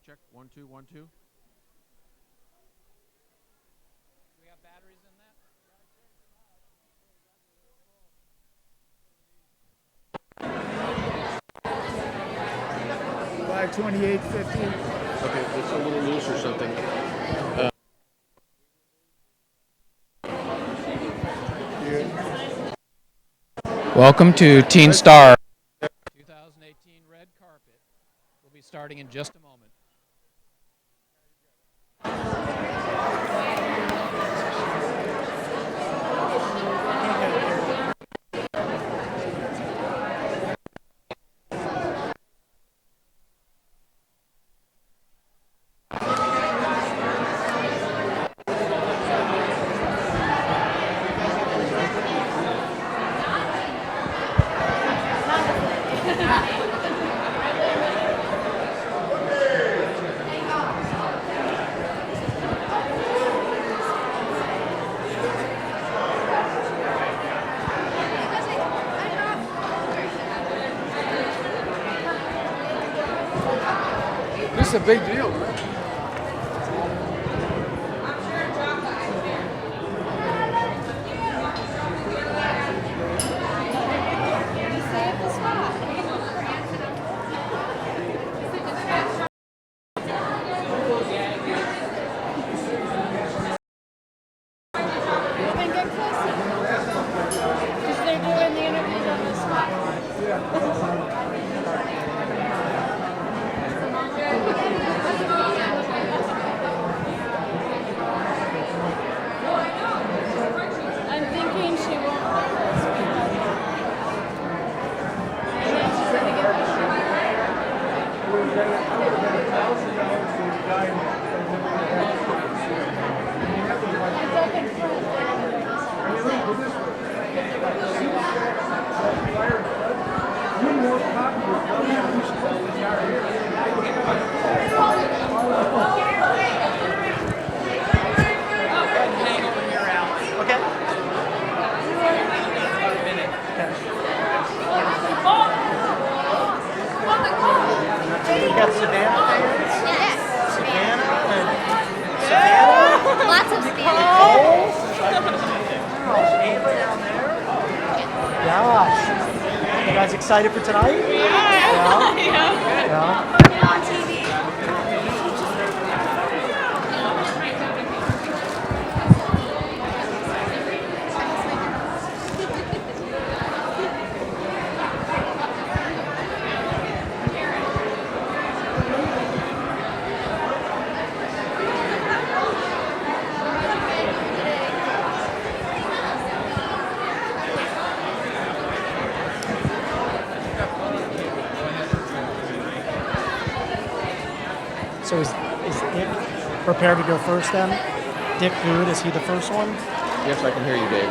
Check. 1, 2, 1, 2. Do we have batteries in that? 528.50. Okay, it's a little loose or something. Welcome to Teen Star 2018 Red Carpet. We'll be starting in just a moment. This is a big deal, right? Excited for tonight? Yeah. So is Dick prepared to go first then? Dick Good, is he the first one? Yes, I can hear you, Dave.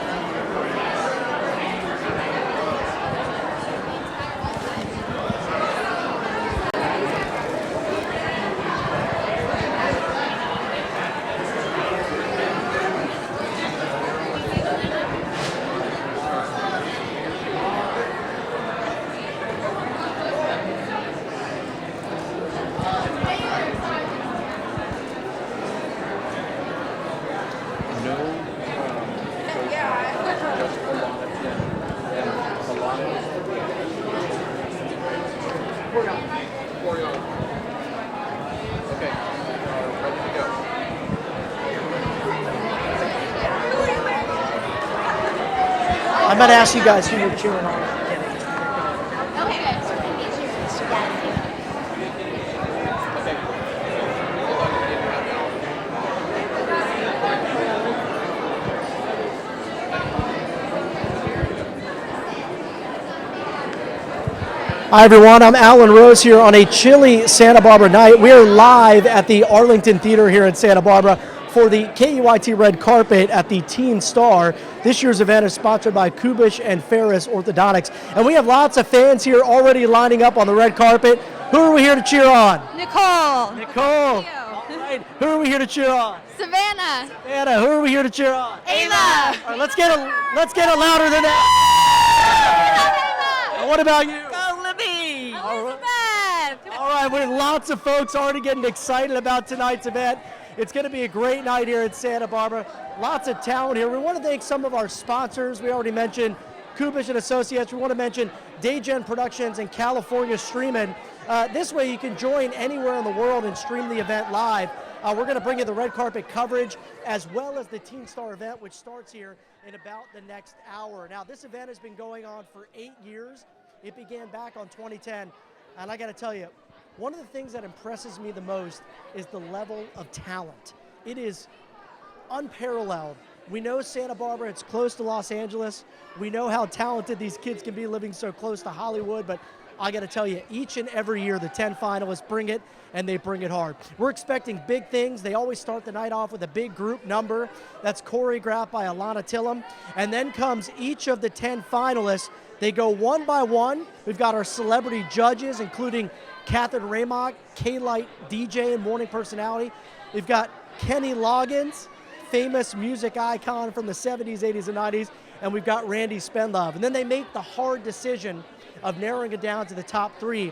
I'm going to ask you guys who you're cheering on. Hi everyone, I'm Alan Rose here on a chilly Santa Barbara night. We're live at the Arlington Theater here in Santa Barbara for the KUIT Red Carpet at the Teen Star. This year's event is sponsored by Kubish and Ferris Orthodontics. And we have lots of fans here already lining up on the red carpet. Who are we here to cheer on? Nicole. Nicole. All right. Who are we here to cheer on? Savannah. Savannah. Who are we here to cheer on? Ayla. All right, let's get it louder than that. What about you? Go Libby. All right, with lots of folks already getting excited about tonight's event. It's going to be a great night here in Santa Barbara. Lots of talent here. We want to thank some of our sponsors. We already mentioned Kubish and Associates. We want to mention Daygen Productions and California Streamin'. This way you can join anywhere in the world and stream the event live. We're going to bring you the red carpet coverage as well as the Teen Star event, which starts here in about the next hour. Now, this event has been going on for 8 years. It began back on 2010. And I got to tell you, one of the things that impresses me the most is the level of talent. It is unparalleled. We know Santa Barbara, it's close to Los Angeles. We know how talented these kids can be living so close to Hollywood, but I got to tell you, each and every year the 10 finalists bring it, and they bring it hard. We're expecting big things. They always start the night off with a big group number that's choreographed by Alana Tillum, and then comes each of the 10 finalists. They go one by one. We've got our celebrity judges, including Kathryn Ray Mock, K-Light DJ and morning personality. We've got Kenny Loggins, famous music icon from the 70s, 80s, and 90s, and we've got Randy Spendlove. And then they make the hard decision of narrowing it down to the top 3,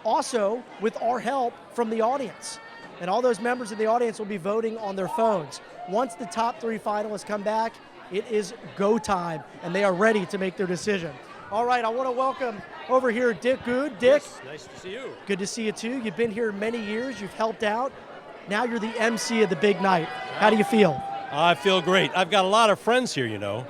also with our help from the audience. And all those members of the audience will be voting on their phones. Once the top 3 finalists come back, it is go time, and they are ready to make their decision. All right, I want to welcome over here Dick Good. Dick. Yes, nice to see you. Good to see you too. You've been here many years, you've helped out. Now you're the MC of the big night. How do you feel? I feel great. I've got a lot of friends here, you know.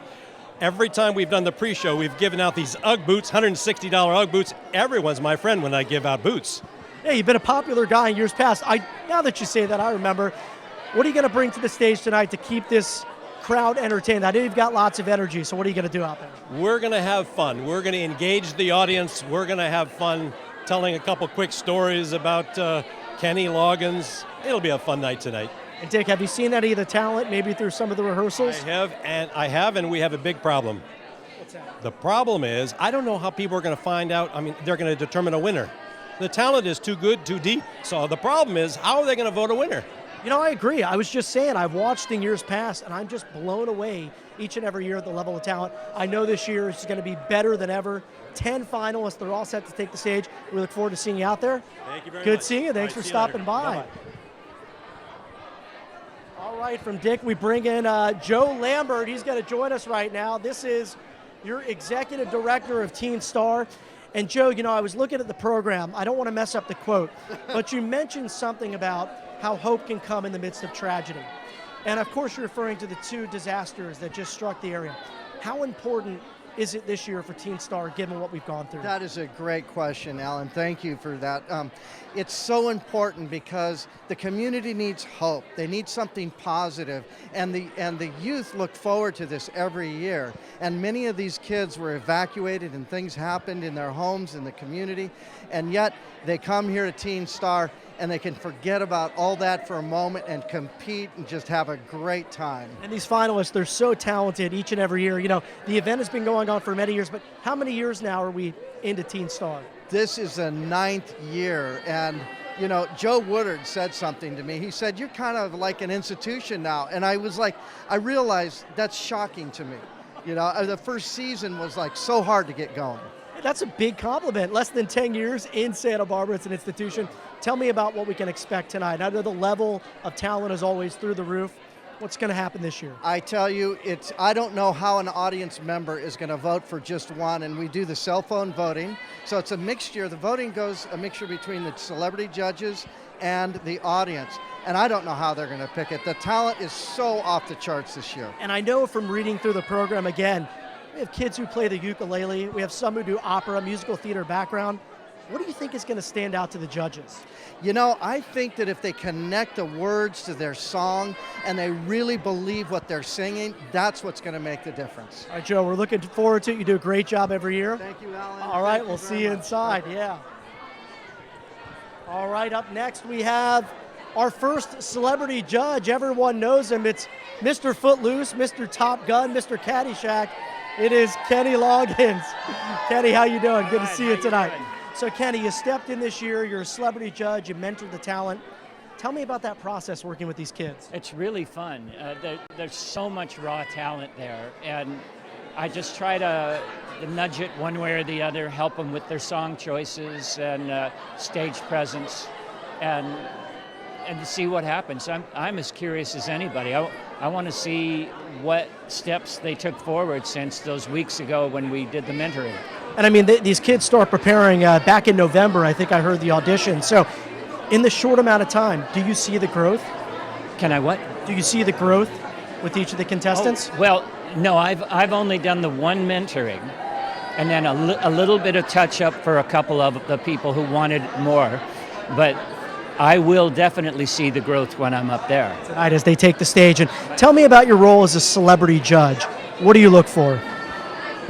Every time we've done the pre-show, we've given out these UGG boots, $160 UGG boots. Everyone's my friend when I give out boots. Yeah, you've been a popular guy in years past. Now that you say that, I remember. What are you going to bring to the stage tonight to keep this crowd entertained? I know you've got lots of energy, so what are you going to do out there? We're going to have fun. We're going to engage the audience. We're going to have fun telling a couple quick stories about Kenny Loggins. It'll be a fun night tonight. And Dick, have you seen any of the talent, maybe through some of the rehearsals? I have, and we have a big problem. What's that? The problem is, I don't know how people are going to find out. I mean, they're going to determine a winner. The talent is too good, too deep. So the problem is, how are they going to vote a winner? You know, I agree. I was just saying, I've watched in years past, and I'm just blown away each and every year at the level of talent. I know this year is going to be better than ever. 10 finalists, they're all set to take the stage. We look forward to seeing you out there. Thank you very much. Good seeing you. Thanks for See you stopping later. by. Bye-bye. All right, from Dick, we bring in Joe Lambert. He's going to join us right now. This is your executive director of Teen Star. And Joe, you know, I was looking at the program. I don't want to mess up the quote, but you mentioned something about how hope can come in the midst of tragedy. And of course, you're referring to the 2 disasters that just struck the area. How important is it this year for Teen Star, given what we've gone through? That is a great question, Alan. Thank you for that. It's so important because the community needs hope. They need something positive, and the youth look forward to this every year. And many of these kids were evacuated, and things happened in their homes, in the community, and yet they come here to Teen Star, and they can forget about all that for a moment and compete and just have a great time. And these finalists, they're so talented each and every year. You know, the event has been going on for many years, but how many years now are we into Teen Star? This is the 9th year, and you know, Joe Woodard said something to me. He said, "You're kind of like an institution now," and I was like, I realized that's shocking to me. You know, the first season was like so hard to get going. That's a big compliment. Less than 10 years in Santa Barbara, it's an institution. Tell me about what we can expect tonight. I know the level of talent is always through the roof. What's going to happen this year? I tell you, I don't know how an audience member is going to vote for just one, and we do the cell phone voting. So it's a mixture. The voting goes a mixture between the celebrity judges and the audience. And I don't know how they're going to pick it. The talent is so off the charts this year. And I know from reading through the program, again, we have kids who play the ukulele. We have some who do opera, musical theater background. What do you think is going to stand out to the judges? You know, I think that if they connect the words to their song and they really believe what they're singing, that's what's going to make the difference. All right, Joe, we're looking forward to it. You do a great job every year. Thank you, Alan. All right, Thank we'll you see very you much. inside, yeah. All right, up next we have our first celebrity judge. Everyone knows him. It's Mr. Footloose, Mr. Top Gun, Mr. Caddyshack. It is Kenny Loggins. Kenny, how you doing? Good to see you tonight. So Kenny, you stepped in this year, you're a celebrity judge, you mentored the talent. Tell me about that process working with these kids. It's really fun. There's so much raw talent there, and I just try to nudge it one way or the other, help them with their song choices and stage presence, and see what happens. I'm as curious as anybody. I want to see what steps they took forward since those weeks ago when we did the mentoring. And I mean, these kids start preparing back in November. I think I heard the audition. So in the short amount of time, do you see the growth? Can I what? Do you see the growth with each of the contestants? Oh, well, no, I've only done the one mentoring, and then a little bit of touch up for a couple of the people who wanted more. But I will definitely see the growth when I'm up there. Tonight as they take the stage. And tell me about your role as a celebrity judge. What do you look for?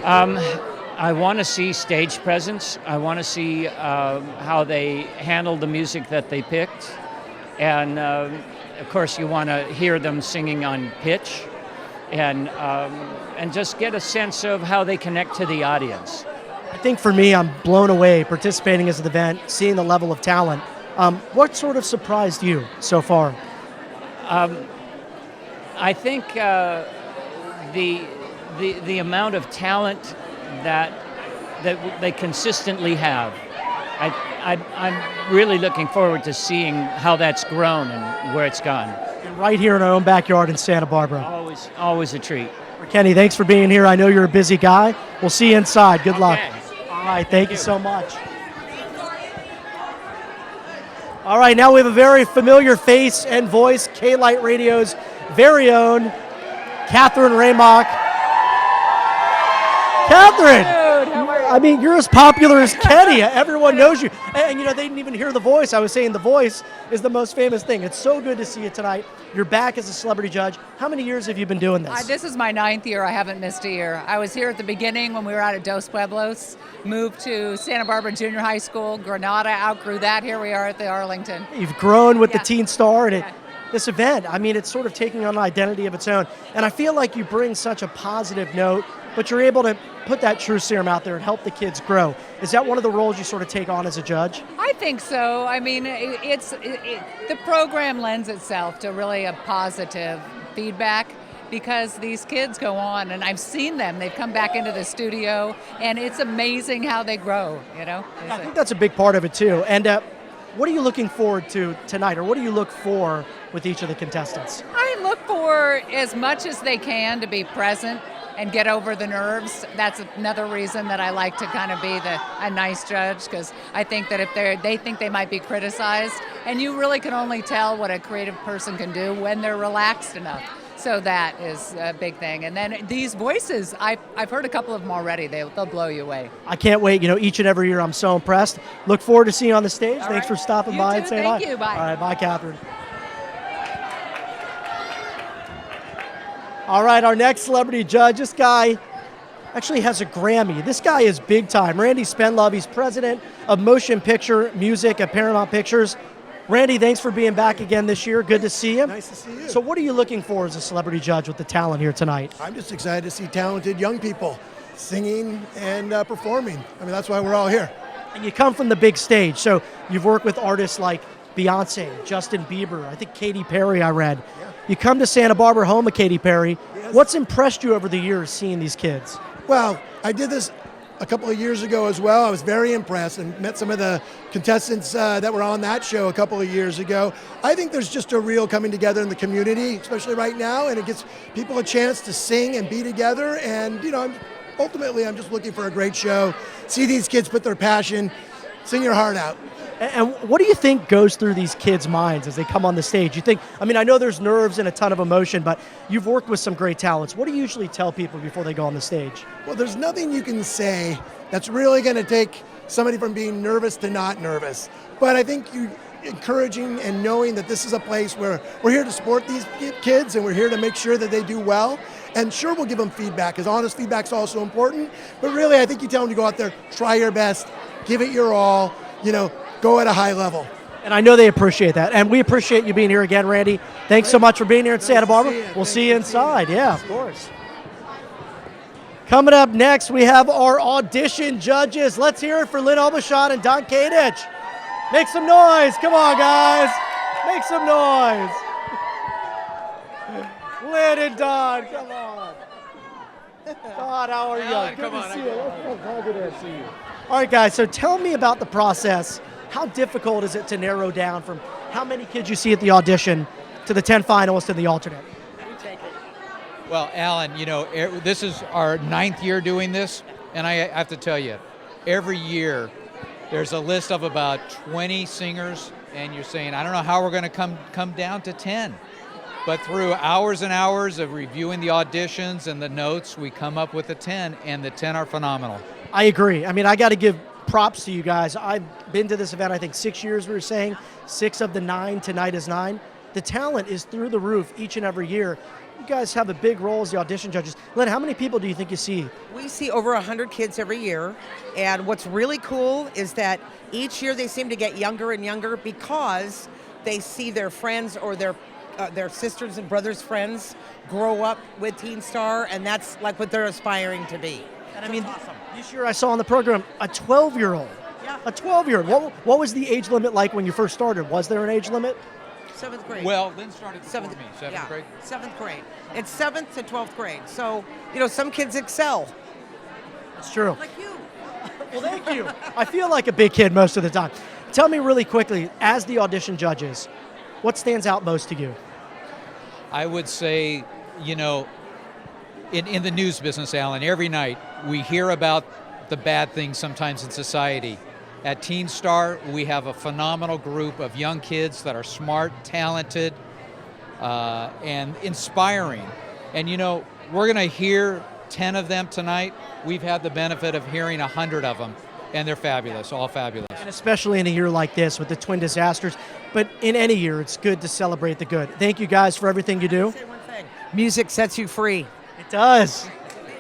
I want to see stage presence. I want to see how they handle the music that they picked. And of course, you want to hear them singing on pitch and just get a sense of how they connect to the audience. I think for me, I'm blown away participating as an event, seeing the level of talent. What sort of surprised you so far? I think the amount of talent that they consistently have. I'm really looking forward to seeing how that's grown and where it's gone. And right here in our own backyard in Santa Barbara. Always a treat. Kenny, thanks for being here. I know you're a busy guy. We'll see you inside. Good luck. All right, thank you so much. All right, now we have a very familiar face and voice, K-Light Radio's very own Kathryn Ray Mock. Kathryn! I mean, you're as popular as Kenny. Everyone knows you. And, you know, they didn't even hear the voice. I was saying the voice is the most famous thing. It's so good to see you tonight. You're back as a celebrity judge. How many years have you been doing this? This is my 9th year. I haven't missed a year. I was here at the beginning when we were out at Dos Pueblos, moved to Santa Barbara Junior High School, Granada, outgrew that. Here we are at the Arlington. You've grown with the Teen Star and this event. I mean, it's sort of taking on an identity of its own. And I feel like you bring such a positive note, but you're able to put that true serum out there and help the kids grow. Is that one of the roles you sort of take on as a judge? I think so. I mean, the program lends itself to really a positive feedback because these kids go on, and I've seen them. They've come back into the studio, and it's amazing how they grow, you know? I think that's a big part of it, too. And what are you looking forward to tonight, or what do you look for with each of the contestants? I look for as much as they can to be present and get over the nerves. That's another reason that I like to kind of be a nice judge, because I think that if they think they might be criticized, and you really can only tell what a creative person can do when they're relaxed enough. So that is a big thing. And then these voices, I've heard a couple of them already. They'll blow you away. I can't wait. You know, each and every year I'm so impressed. Look forward to seeing you on the stage. All Thanks right. for stopping You by too. and saying hi. Thank you. Bye. All right, bye, Kathryn. All right, our next celebrity judge, this guy actually has a Grammy. This guy is big time. Randy Spenlove, he's president of Motion Picture Music at Paramount Pictures. Randy, thanks for being back again this year. Good to see you. Nice to see you. So what are you looking for as a celebrity judge with the talent here tonight? I'm just excited to see talented young people singing and performing. I mean, that's why we're all here. And you come from the big stage, so you've worked with artists like Beyonce, Justin Bieber, I think Katy Perry I read. Yeah. You come to Santa Barbara, home of Katy Perry. Yes. What's impressed you over the years seeing these kids? Well, I did this a couple of years ago as well. I was very impressed and met some of the contestants that were on that show a couple of years ago. I think there's just a real coming together in the community, especially right now, and it gives people a chance to sing and be together. And, you know, ultimately, I'm just looking for a great show. See these kids put their passion, sing your heart out. And what do you think goes through these kids' minds as they come on the stage? You think, I mean, I know there's nerves and a ton of emotion, but you've worked with some great talents. What do you usually tell people before they go on the stage? Well, there's nothing you can say that's really going to take somebody from being nervous to not nervous. But I think you encouraging and knowing that this is a place where we're here to support these kids and we're here to make sure that they do well. And sure, we'll give them feedback, because honest feedback's also important. But really, I think you tell them to go out there, try your best, give it your all, you know, go at a high level. And I know they appreciate that. And we appreciate you being here again, Randy. Thanks so much for being here in Santa Barbara. We'll see you inside. Yeah, of course. Coming up next, we have our audition judges. Let's hear it for Lynn Obashan and Don Kadich. Make some noise. Come on, guys. Make some noise. Lynn and Don, come on. Todd, how are you? Alan, Good come to on, see I you. got Good to see you. All right, guys, so tell me about the process. How difficult is it to narrow down from how many kids you see at the audition to the 10 finalists and the alternate? Well, Alan, this is our 9th year doing this, and I have to tell you, every year there's a list of about 20 singers, and you're saying, I don't know how we're going to come down to 10. But through hours and hours of reviewing the auditions and the notes, we come up with the 10, and the 10 are phenomenal. I agree. I mean, I got to give props to you guys. I've been to this event, I think 6 years, we were saying. 6 of the 9, tonight is 9. The talent is through the roof each and every year. You guys have a big role as the audition judges. Lynn, how many people do you think you see? We see over 100 kids every year, and what's really cool is that each year they seem to get younger and younger because they see their friends or their sisters and brothers' friends grow up with Teen Star, and that's like what they're aspiring to be. And I mean, this year I saw on the program a 12-year-old. Yeah. A 12-year-old. What was the age limit like when you first started? Was there an age limit? 7th grade. Well, Lynn started before Seventh- me, 7th grade. 7th grade. It's 7th to 12th grade. So, some kids excel. That's true. Like you. Well, thank you. I feel like a big kid most of the time. Tell me really quickly, as the audition judges, what stands out most to you? I would say, in the news business, Alan, every night we hear about the bad things sometimes in society. At Teen Star, we have a phenomenal group of young kids that are smart, talented, and inspiring. And we're going to hear 10 of them tonight. We've had the benefit of hearing 100 of them, and they're fabulous, all fabulous. And especially in a year like this with the twin disasters, but in any year, it's good to celebrate the good. Thank you guys for everything you do. Say one thing. Music sets you free. It does.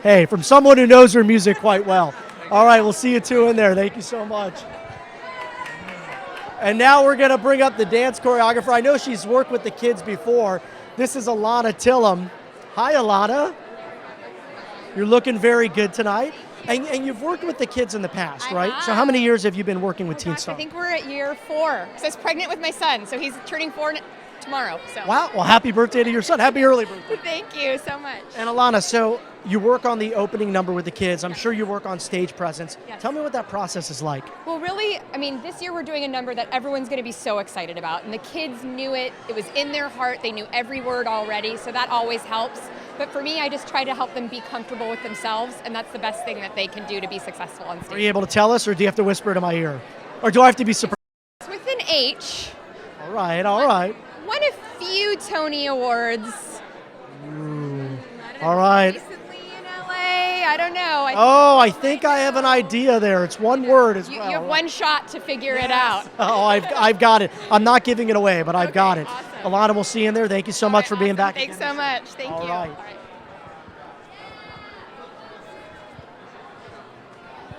Hey, from someone who knows her music quite well. All right, we'll see you two in there. Thank you so much. And now we're going to bring up the dance choreographer. I know she's worked with the kids before. This is Alana Tillum. Hi, Alana. You're looking very good tonight. And you've worked with the kids in the past, right? So how many years have you been working with Teen Star? I think we're at year 4. So I was pregnant with my son, so he's turning 4 tomorrow. So. Wow, well, happy birthday to your son. Happy early birthday. Thank you so much. And Alana, so you work on the opening number with the kids. I'm sure you work on stage presence. Yes. Tell me what that process is like. Well, really, this year we're doing a number that everyone's going to be so excited about. And the kids knew it. It was in their heart. They knew every word already. So that always helps. But for me, I just try to help them be comfortable with themselves. And that's the best thing that they can do to be successful on stage. Are you able to tell us, or do you have to whisper to my ear? Or do I have to be surprised? It's with an H. All right, all right. Won a few Tony Awards. All right. Recently in LA. I don't know. I think I have an idea there. It's one word as well. You have one shot to figure it out. Oh, I've got it. I'm not giving it away, but I've got it. Awesome. Alana, we'll see you in there. Thank you so much for being back. Thanks again. so much. Thank All you. right. All right.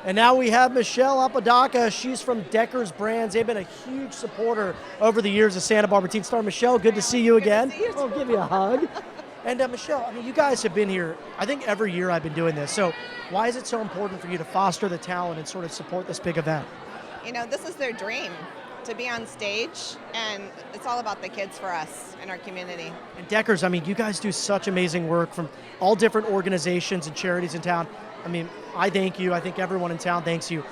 And now we have Michelle Apodaca. She's from Decker's Brands. They've been a huge supporter over the years of Santa Barbara Teen Star. Michelle, good to see you again. I'll give you a hug. And Michelle, you guys have been here, I think every year I've been doing this. So why is it so important for you to foster the talent and sort of support this big event? This is their dream, to be on stage, and it's all about the kids for us in our community. And Decker's, you guys do such amazing work from all different organizations and charities in town. I thank you. I think everyone in town thanks you.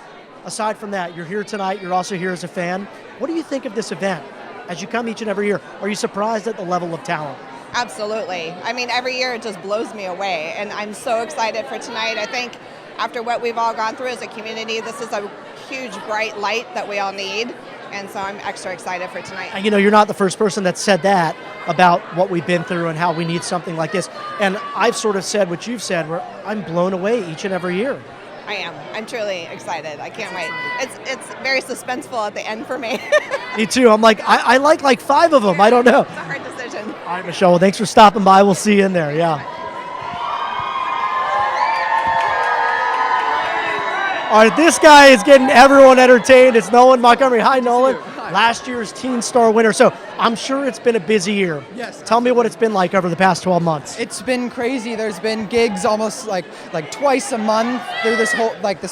Aside from that, you're here tonight. You're also here as a fan. What do you think of this event? As you come each and every year, are you surprised at the level of talent? Absolutely. Every year it just blows me away, and I'm so excited for tonight. I think after what we've all gone through as a community, this is a huge, bright light that we all need, and so I'm extra excited for tonight. And you're not the first person that said that about what we've been through and how we need something like this. And I've sort of said what you've said, where I'm blown away each and every year. I am. I'm truly excited. I can't wait. It's very suspenseful at the end for me. Me too. I'm like, I like 5 of them. I don't know. It's a hard decision. All right, Michelle, well, thanks for stopping by. We'll see you in there. Yeah. All right, this guy is getting everyone entertained. It's Nolan Montgomery. Hi, Nolan. Last year's Teen Star winner. So I'm sure it's been a busy year. Yes. Tell me what it's been like over the past 12 months. It's been crazy. There's been gigs almost like twice a month through this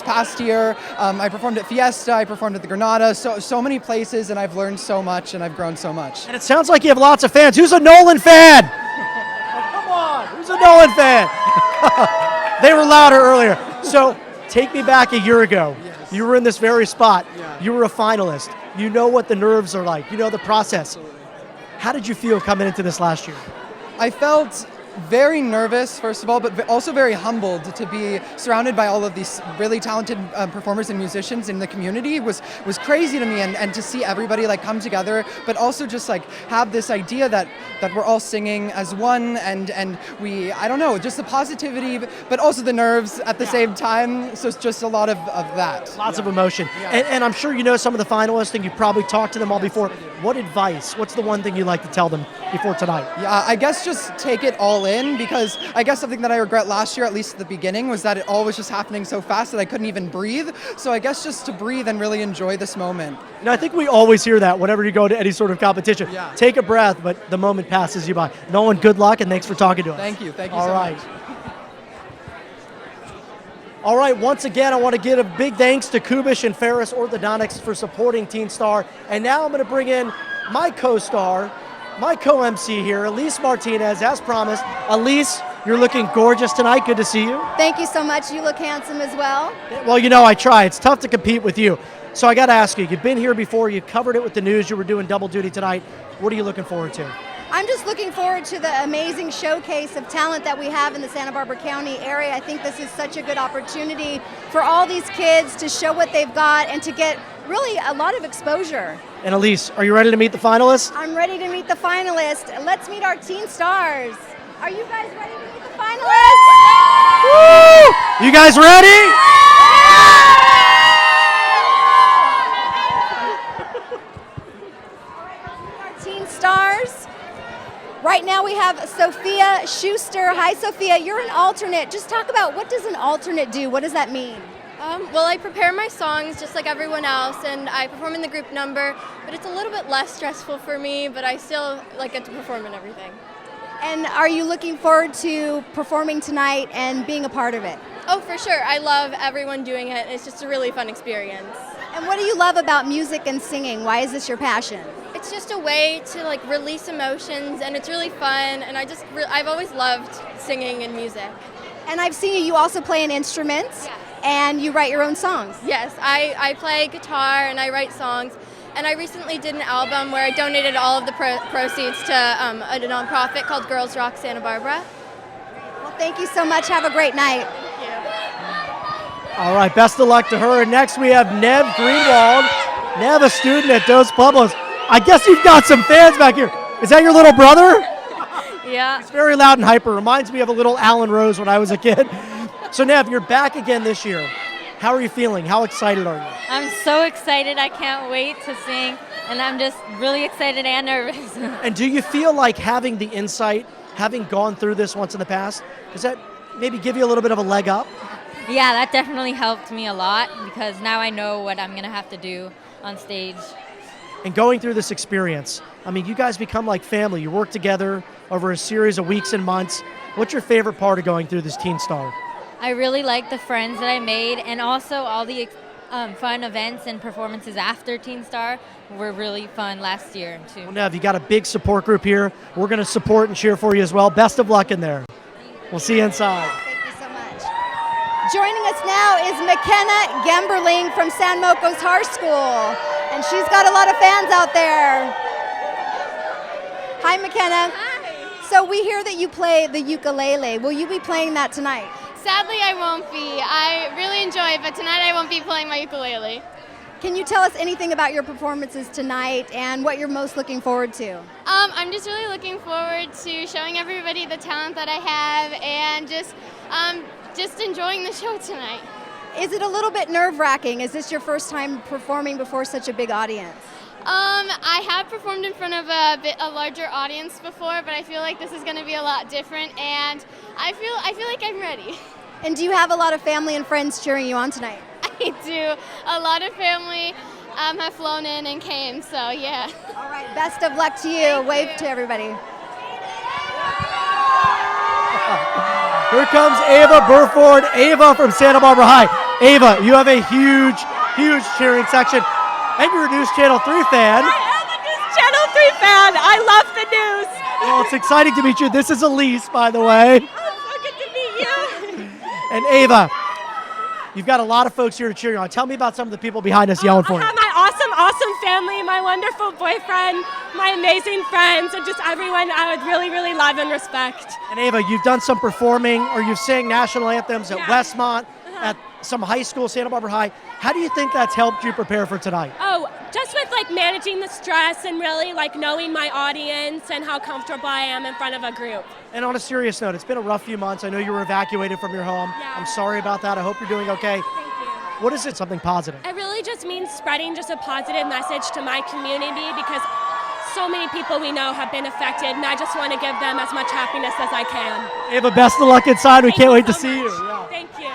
past year. I performed at Fiesta. I performed at the Granada. So many places, and I've learned so much, and I've grown so much. And it sounds like you have lots of fans. Who's a Nolan fan? Oh, come on. Who's a Nolan fan? They were louder earlier. So take me back a year ago. Yes. You were in this very spot. Yeah. You were a finalist. You know what the nerves are like. You know the process. Absolutely. How did you feel coming into this last year? I felt very nervous, first of all, but also very humbled to be surrounded by all of these really talented performers and musicians in the community was crazy to me, and to see everybody like come together, but also just like have this idea that we're all singing as one, and we, I don't know, just the positivity, but also the nerves at the same time. So it's just a lot of that. Lots of emotion. Yeah. And I'm sure you know some of the finalists, and you probably talked to them all before. What advice, what's the one thing you'd like to tell them before tonight? Yeah, I guess just take it all in, because I guess something that I regret last year, at least at the beginning, was that it all was just happening so fast that I couldn't even breathe. So I guess just to breathe and really enjoy this moment. You know, I think we always hear that whenever you go to any sort of competition. Yeah. Take a breath, but the moment passes you by. Nolan, good luck, and thanks for talking to us. Thank you so much. Much. All right, once again, I want to give a big thanks to Kubish and Ferris Orthodontics for supporting Teen Star. And now I'm going to bring in my co-star, my co-MC here, Elise Martinez, as promised. Elise, you're looking gorgeous tonight. Good to see you. Thank you so much. You look handsome as well. Well, you know, I try. It's tough to compete with you. So I got to ask you, you've been here before. You covered it with the news. You were doing double duty tonight. What are you looking forward to? I'm just looking forward to the amazing showcase of talent that we have in the Santa Barbara County area. I think this is such a good opportunity for all these kids to show what they've got and to get really a lot of exposure. And Elise, are you ready to meet the finalists? I'm ready to meet the finalists. Let's meet our Teen Stars. Are you guys ready to meet the finalists? Woo! You guys ready? Our Teen Stars. Right now we have Sophia Schuster. Hi, Sophia. You're an alternate. Just talk about, what does an alternate do? What does that mean? Well, I prepare my songs just like everyone else, and I perform in the group number, but it's a little bit less stressful for me, but I still get to perform and everything. And are you looking forward to performing tonight and being a part of it? Oh, for sure. I love everyone doing it. It's just a really fun experience. And what do you love about music and singing? Why is this your passion? It's just a way to release emotions, and it's really fun, and I've always loved singing and music. And I've seen you also play an instrument. Yeah. And you write your own songs. Yes, I play guitar and I write songs. And I recently did an album where I donated all of the proceeds to a nonprofit called Girls Rock Santa Barbara. Well, thank you so much. Have a great night. Thank you. All right, best of luck to her. And next we have Nev Greenwald. Nev, a student at Dos Pueblos. I guess you've got some fans back here. Is that your little brother? Yeah. He's very loud and hyper. Reminds me of a little Alan Rose when I was a kid. So Nev, you're back again this year. How are you feeling? How excited are you? I'm so excited. I can't wait to sing, and I'm just really excited and nervous. And do you feel like having the insight, having gone through this once in the past, does that maybe give you a little bit of a leg up? Yeah, that definitely helped me a lot, because now I know what I'm going to have to do on stage. And going through this experience, I mean, you guys become like family. You work together over a series of weeks and months. What's your favorite part of going through this Teen Star? I really like the friends that I made, and also all the fun events and performances after Teen Star were really fun last year too. Well, Nev, you got a big support group here. We're going to support and cheer for you as well. Best of luck in there. We'll see you inside. Thank you so much. Joining us now is Mckenna Gemberling from San Marcos High School, and she's got a lot of fans out there. Hi, Mckenna. Hi. So we hear that you play the ukulele. Will you be playing that tonight? Sadly, I won't be. I really enjoy it, but tonight I won't be playing my ukulele. Can you tell us anything about your performances tonight and what you're most looking forward to? I'm just really looking forward to showing everybody the talent that I have and just enjoying the show tonight. Is it a little bit nerve-wracking? Is this your first time performing before such a big audience? I have performed in front of a larger audience before, but I feel like this is going to be a lot different, and I feel like I'm ready. And do you have a lot of family and friends cheering you on tonight? I do. A lot of family have flown in and came, so yeah. All right, best of luck to you. Wave to everybody. Here comes Ava Burford. Ava from Santa Barbara High. Ava, you have a huge cheering section. And you're a News Channel 3 fan. I am a News Channel 3 fan. I love the news. Well, it's exciting to meet you. This is Elise, by the way. Oh, so good to meet you. And Ava, you've got a lot of folks here to cheer you on. Tell me about some of the people behind us yelling for I you. have my awesome family, my wonderful boyfriend, my amazing friends, and just everyone I would really, really love and respect. And Ava, you've done some performing, or you've sang national anthems at Westmont, at some high school, Santa Barbara High. How do you think that's helped you prepare for tonight? Oh, just with like managing the stress and really like knowing my audience and how comfortable I am in front of a group. And on a serious note, it's been a rough few months. I know you were evacuated from your home. Yeah. I'm sorry about that. I hope you're doing okay. Thank you. What is it? Something positive? It really just means spreading just a positive message to my community because so many people we know have been affected, and I just want to give them as much happiness as I can. Ava, best of luck inside. We can't wait to see you. Yeah. Thank you.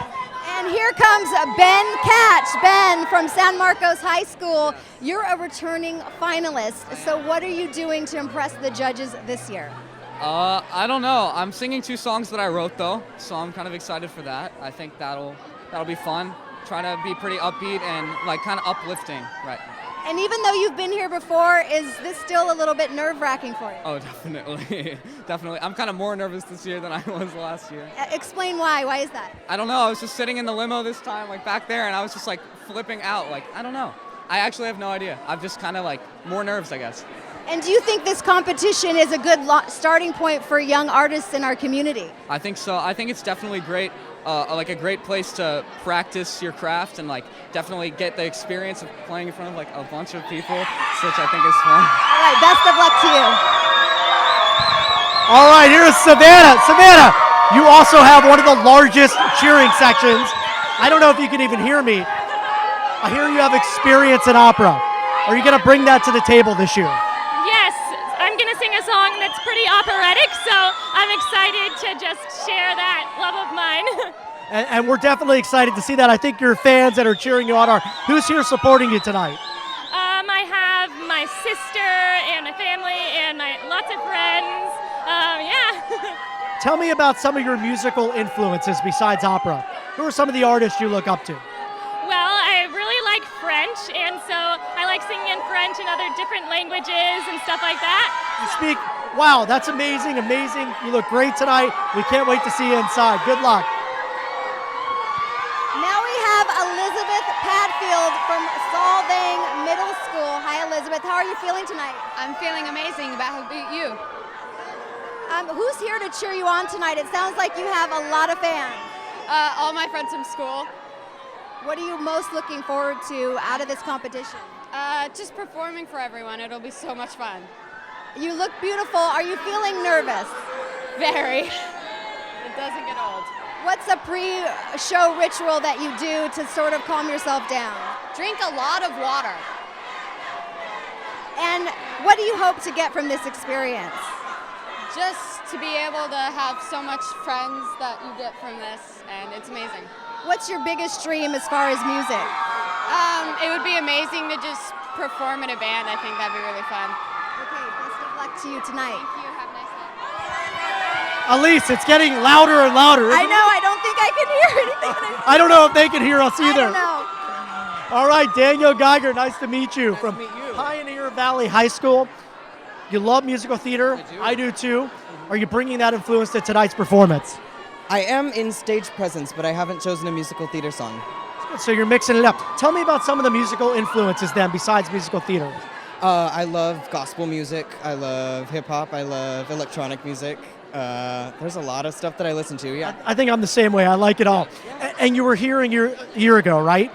And here comes Ben Catch. Ben from San Marcos High School. You're a returning finalist. So what are you doing to impress the judges this year? I don't know. I'm singing 2 songs that I wrote though, so I'm kind of excited for that. I think that'll be fun. Trying to be pretty upbeat and like kind of uplifting, right? And even though you've been here before, is this still a little bit nerve-wracking for you? Oh, definitely. Definitely. I'm kind of more nervous this year than I was last year. Explain why. Why is that? I don't know. I was just sitting in the limo this time, like back there, and I was just like flipping out. Like, I don't know. I actually have no idea. I'm just kind of like more nerves, I guess. And do you think this competition is a good starting point for young artists in our community? I think so. I think it's definitely great. Like a great place to practice your craft and like definitely get the experience of playing in front of like a bunch of people, which I think is fun. All right, best of luck to you. All right, here's Savannah. Savannah, you also have one of the largest cheering sections. I don't know if you can even hear me. I hear you have experience in opera. Are you going to bring that to the table this year? Yes, I'm going to sing a song that's pretty operatic, so I'm excited to just share that love of mine. And we're definitely excited to see that. I think your fans that are cheering you on are. Who's here supporting you tonight? I have my sister and my family and lots of friends. Yeah. Tell me about some of your musical influences besides opera. Who are some of the artists you look up to? Well, I really like French, and so I like singing in French and other different languages and stuff like that. You speak, wow, that's amazing, amazing. You look great tonight. We can't wait to see you inside. Good luck. Now we have Elizabeth Padfield from Solvang Middle School. Hi, Elizabeth. How are you feeling tonight? I'm feeling amazing. How about you? Who's here to cheer you on tonight? It sounds like you have a lot of fans. All my friends from school. What are you most looking forward to out of this competition? Just performing for everyone. It'll be so much fun. You look beautiful. Are you feeling nervous? Very. It doesn't get old. What's a pre-show ritual that you do to sort of calm yourself down? Drink a lot of water. And what do you hope to get from this experience? Just to be able to have so much friends that you get from this, and it's amazing. What's your biggest dream as far as music? It would be amazing to just perform in a band. I think that'd be really fun. Okay, best of luck to you tonight. Thank you. Have a nice night. Elise, it's getting louder and louder. I know, I don't think I can hear anything. I don't know if they can hear us either. I don't know. All right, Daniel Geiger, nice to meet you from Pioneer Valley High School. You love musical theater. I do too. Are you bringing that influence to tonight's performance? I am in stage presence, but I haven't chosen a musical theater song. So you're mixing it up. Tell me about some of the musical influences then, besides musical theater. I love gospel music. I love hip hop. I love electronic music. There's a lot of stuff that I listen to, yeah. I think I'm the same way. I like it all. And you were here a year ago, right?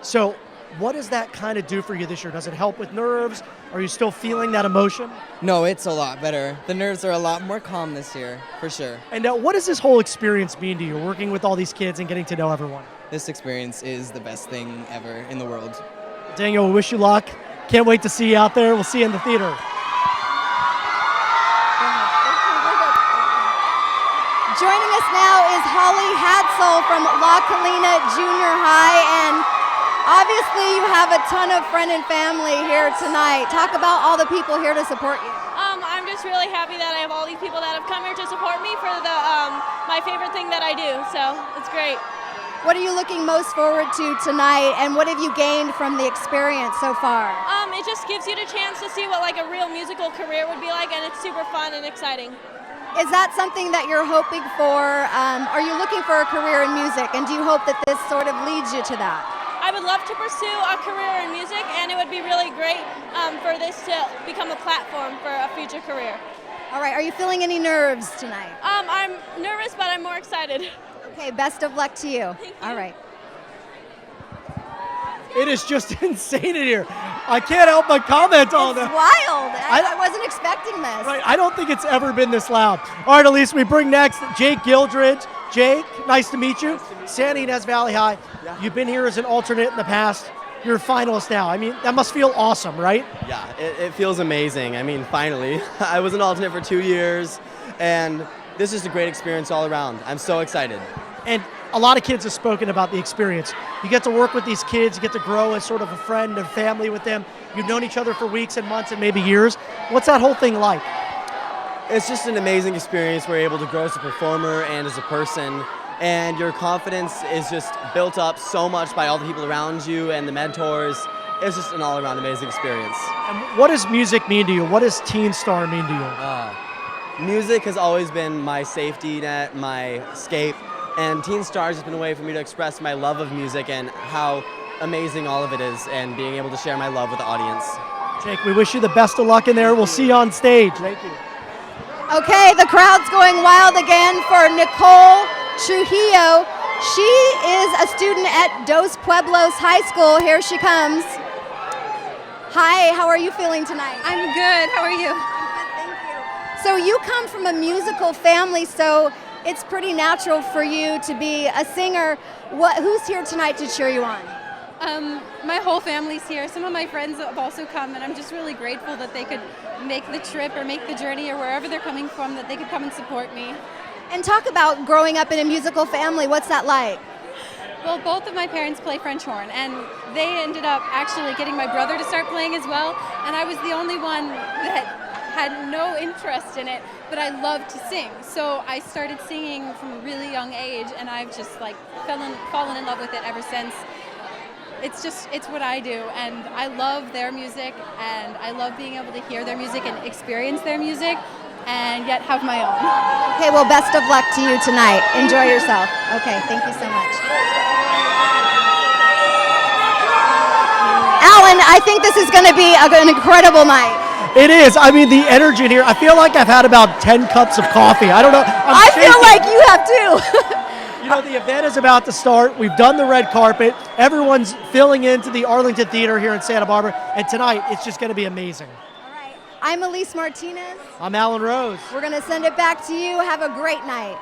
So what does that kind of do for you this year? Does it help with nerves? Are you still feeling that emotion? No, it's a lot better. The nerves are a lot more calm this year, for sure. And what does this whole experience mean to you, working with all these kids and getting to know everyone? This experience is the best thing ever in the world. Daniel, we wish you luck. Can't wait to see you out there. We'll see you in the theater. Joining us now is Holly Hadsel from La Colina Junior High, and obviously you have a ton of friend and family here tonight. Talk about all the people here to support you. I'm just really happy that I have all these people that have come here to support me for the my favorite thing that I do, so it's great. What are you looking most forward to tonight, and what have you gained from the experience so far? It just gives you the chance to see what like a real musical career would be like, and it's super fun and exciting. Is that something that you're hoping for? Are you looking for a career in music, and do you hope that this sort of leads you to that? I would love to pursue a career in music, and it would be really great for this to become a platform for a future career. All right, are you feeling any nerves tonight? I'm nervous, but I'm more excited. Okay, best of luck to you. All right. It is just insane in here. I can't help but comment on It's that. wild. I wasn't expecting this. Right, I don't think it's ever been this loud. All right, Elise, we bring next Jake Gildridge. Jake, nice to meet you. Santa Ynez Valley High. You've been here as an alternate in the past. You're a finalist now. I mean, that must feel awesome, right? Yeah, it feels amazing. I mean, finally. I was an alternate for 2 years, and this is a great experience all around. I'm so excited. And a lot of kids have spoken about the experience. You get to work with these kids, you get to grow as sort of a friend and family with them. You've known each other for weeks and months and maybe years. What's that whole thing like? It's just an amazing experience. We're able to grow as a performer and as a person, and your confidence is just built up so much by all the people around you and the mentors. It's just an all-around amazing experience. And what does music mean to you? What does Teen Star mean to you? Music has always been my safety net, my escape, and Teen Stars has been a way for me to express my love of music and how amazing all of it is, and being able to share my love with the audience. Jake, we wish you the best of luck in there. We'll see you on stage. Thank you. Okay, the crowd's going wild again for Nicole Trujillo. She is a student at Dos Pueblos High School. Here she comes. Hi, how are you feeling tonight? I'm good. How are you? So you come from a musical family, so it's pretty natural for you to be a singer. Who's here tonight to cheer you on? My whole family's here. Some of my friends have also come, and I'm just really grateful that they could make the trip or make the journey or wherever they're coming from, that they could come and support me. And talk about growing up in a musical family. What's that like? Well, both of my parents play French horn, and they ended up actually getting my brother to start playing as well, and I was the only one that had no interest in it, but I loved to sing. So I started singing from a really young age, and I've just like fallen in love with it ever since. It's what I do, and I love their music, and I love being able to hear their music and experience their music, and yet have my own. Okay, well, best of luck to you tonight. Enjoy yourself. Okay, thank you so much. Alan, I think this is going to be an incredible night. It is. I mean, the energy in here. I feel like I've had about 10 cups of coffee. I don't know. I feel like you have too. You know, the event is about to start. We've done the red carpet. Everyone's filling into the Arlington Theater here in Santa Barbara. And tonight, it's just going to be amazing. I'm Elise Martinez. I'm Alan Rose. We're going to send it back to you. Have a great night.